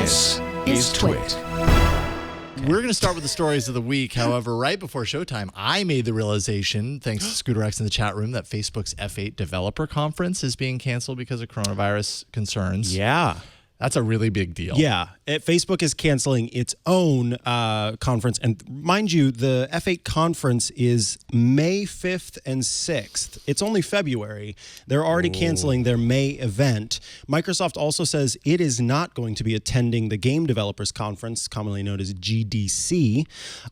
This is TWiT. We're going to start with the stories of the week. However, right before showtime, I made the realization, thanks to Scooter X in the chat room, that Facebook's F8 developer conference is being canceled because of coronavirus concerns. Yeah. That's a really big deal. Yeah. Facebook is canceling its own conference. And mind you, the F8 conference is May 5th and 6th. It's only February. They're already canceling their May event. Microsoft also says it is not going to be attending the Game Developers Conference, commonly known as GDC.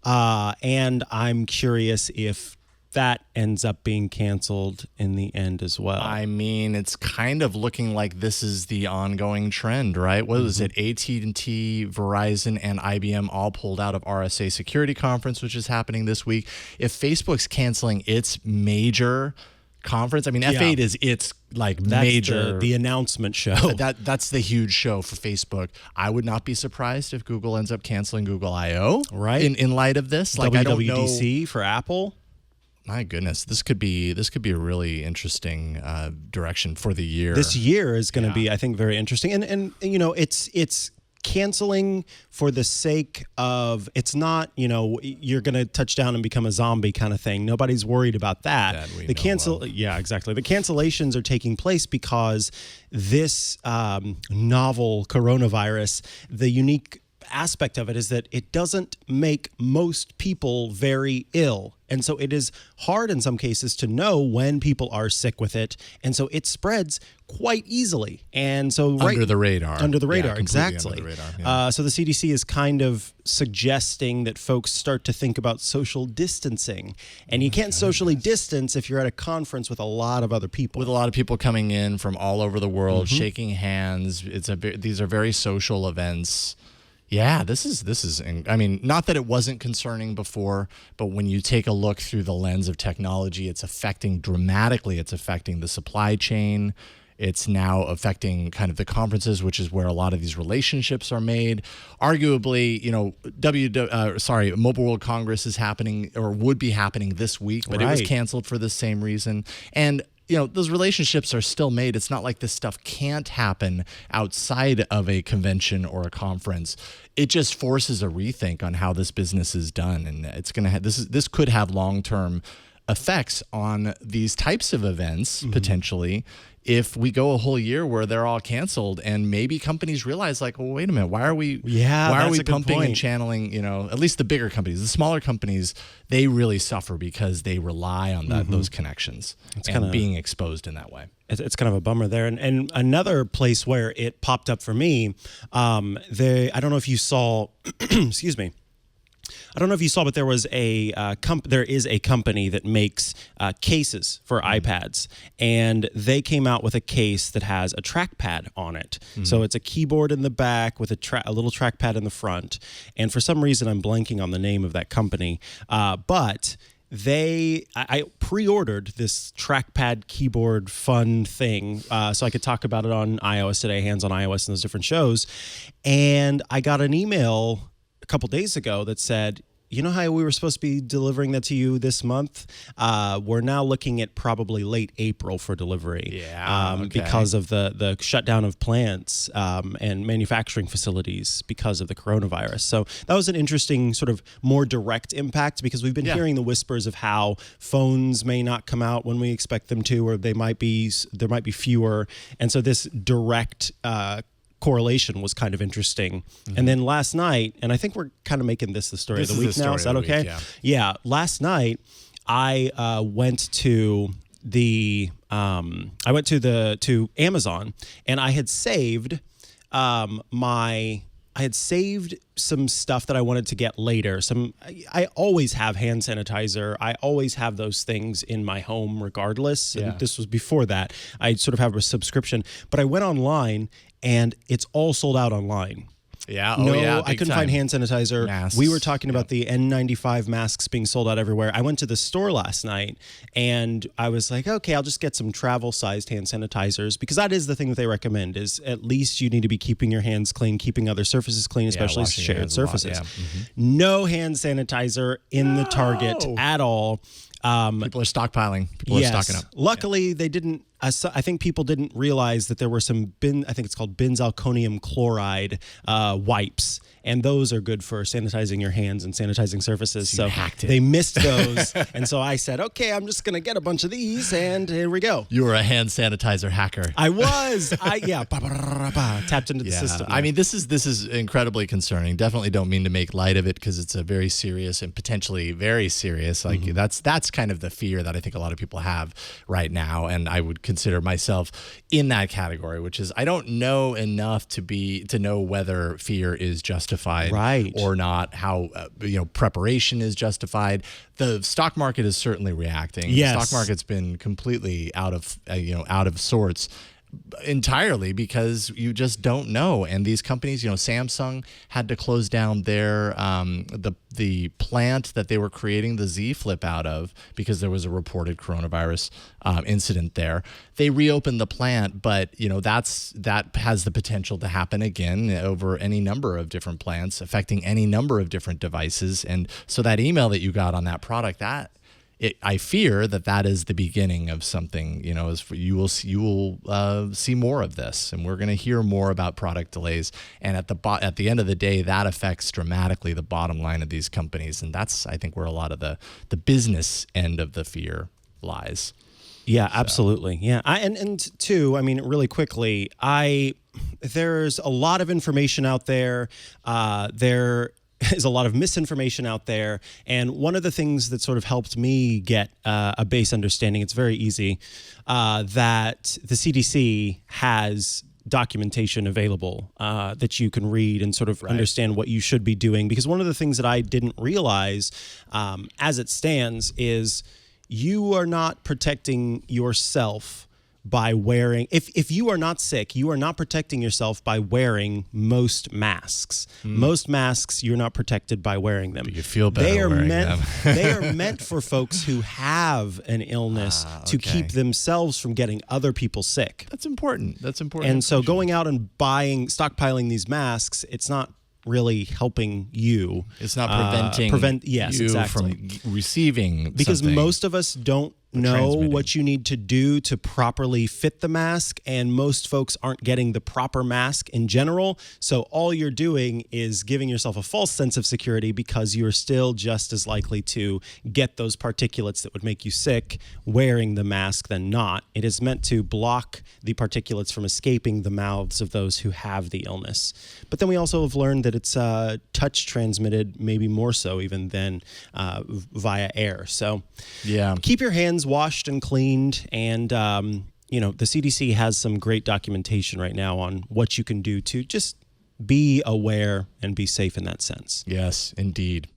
And I'm curious if that ends up being canceled in the end as well. I mean, it's kind of looking like this is the ongoing trend, right? What is it? AT&T, Verizon, and IBM all pulled out of RSA Security Conference, which is happening this week. If Facebook's canceling its major conference, I mean, F8 is its that's major the announcement show. That's the huge show for Facebook. I would not be surprised if Google ends up canceling Google I/O, right? In light of this, like WWDC for Apple. My goodness, this could be a really interesting direction for the year. This year is going to be, I think, very interesting, and you know, it's canceling for the sake of, it's not, you know, you're going to touch down and become a zombie kind of thing. Nobody's worried about that. Yeah, exactly. The cancellations are taking place because this novel coronavirus, the unique aspect of it is that it doesn't make most people very ill. And so it is hard in some cases to know when people are sick with it. And so it spreads quite easily. And so under the radar, exactly. Under the radar, so the CDC is kind of suggesting that folks start to think about social distancing. And you can't socially distance if you're at a conference with a lot of other people. With a lot of people coming in from all over the world, shaking hands. These are very social events. Yeah, this is. I mean, not that it wasn't concerning before, but when you take a look through the lens of technology, it's affecting dramatically. It's affecting the supply chain. It's now affecting kind of the conferences, which is where a lot of these relationships are made. Arguably, you know, Mobile World Congress is happening or would be happening this week, but it was canceled for the same reason. And you know, those relationships are still made. It's not like this stuff can't happen outside of a convention or a conference. It just forces a rethink on how this business is done, and it's going to this could have long-term effects on these types of events potentially if we go a whole year where they're all canceled, and maybe companies realize, like, well, wait a minute, why are we pumping and channeling, you know, at least the bigger companies. The smaller companies, they really suffer because they rely on those connections and being exposed in that way. It's kind of a bummer there. And another place where it popped up for me, I don't know if you saw, excuse me, I don't know if you saw, but there was there is a company that makes cases for iPads, and they came out with a case that has a trackpad on it. So it's a keyboard in the back with a little trackpad in the front. And for some reason, I'm blanking on the name of that company, but I pre-ordered this trackpad keyboard fun thing so I could talk about it on iOS Today, Hands on iOS, and those different shows. And I got an email a couple days ago that said, you know how we were supposed to be delivering that to you this month? We're now looking at probably late April for delivery. Because of the shutdown of plants and manufacturing facilities because of the coronavirus. So that was an interesting sort of more direct impact, because we've been hearing the whispers of how phones may not come out when we expect them to, or there might be fewer. And so this direct correlation was kind of interesting. And then last night, and I think we're kind of making this the story of the week now. Is that okay? Yeah. Last night, I went to Amazon, and I had saved some stuff that I wanted to get later. I always have hand sanitizer. I always have those things in my home regardless. And this was before that. I sort of have a subscription, but I went online and it's all sold out online. I couldn't find hand sanitizer. Masks. We were talking about the N95 masks being sold out everywhere. I went to the store last night and I was like, okay, I'll just get some travel-sized hand sanitizers, because that is the thing that they recommend, is at least you need to be keeping your hands clean, keeping other surfaces clean, especially shared surfaces. No hand sanitizer in the Target at all. People are stockpiling. People are stocking up. Luckily, they didn't I think people didn't realize that there were some I think it's called benzalkonium chloride wipes, and those are good for sanitizing your hands and sanitizing surfaces. So you hacked it. They missed those, and so I said, okay, I'm just gonna get a bunch of these, and here we go. You were a hand sanitizer hacker. I was. Tapped into the system. I mean, this is incredibly concerning. Definitely don't mean to make light of it because it's a very serious and potentially very serious. Like that's kind of the fear that I think a lot of people have right now, and I would consider myself in that category, which is I don't know enough to know whether fear is justified or not, how preparation is justified. The stock market is certainly reacting. Yes. The stock market's been completely out of sorts entirely because you just don't know. And these companies, Samsung had to close down their the plant that they were creating the Z Flip out of because there was a reported coronavirus incident there. They reopened the plant, but that has the potential to happen again over any number of different plants, affecting any number of different devices. And so that email that you got on that product, I fear that is the beginning of something. You will see more of this, and we're going to hear more about product delays. And at the end of the day, that affects dramatically the bottom line of these companies, and that's I think where a lot of the business end of the fear lies. Yeah, absolutely. Yeah, and two, I mean, really quickly, there's a lot of information out there. There is a lot of misinformation out there. And one of the things that sort of helped me get a base understanding, it's very easy, that the CDC has documentation available that you can read and sort of understand what you should be doing. Because one of the things that I didn't realize as it stands is you are not protecting yourself by wearing, if you are not sick, you are not protecting yourself by wearing most masks. Most masks, you're not protected by wearing them. But you feel better wearing them. They are meant for folks who have an illness to keep themselves from getting other people sick. That's important. And so going out and stockpiling these masks, it's not really helping you. It's not preventing you from receiving because something. Most of us don't know what you need to do to properly fit the mask, and most folks aren't getting the proper mask in general. So all you're doing is giving yourself a false sense of security because you're still just as likely to get those particulates that would make you sick wearing the mask than not. It is meant to block the particulates from escaping the mouths of those who have the illness. But then we also have learned that it's touch transmitted, maybe more so even than via air. So keep your hands washed and cleaned, and the CDC has some great documentation right now on what you can do to just be aware and be safe in that sense. Yes, indeed.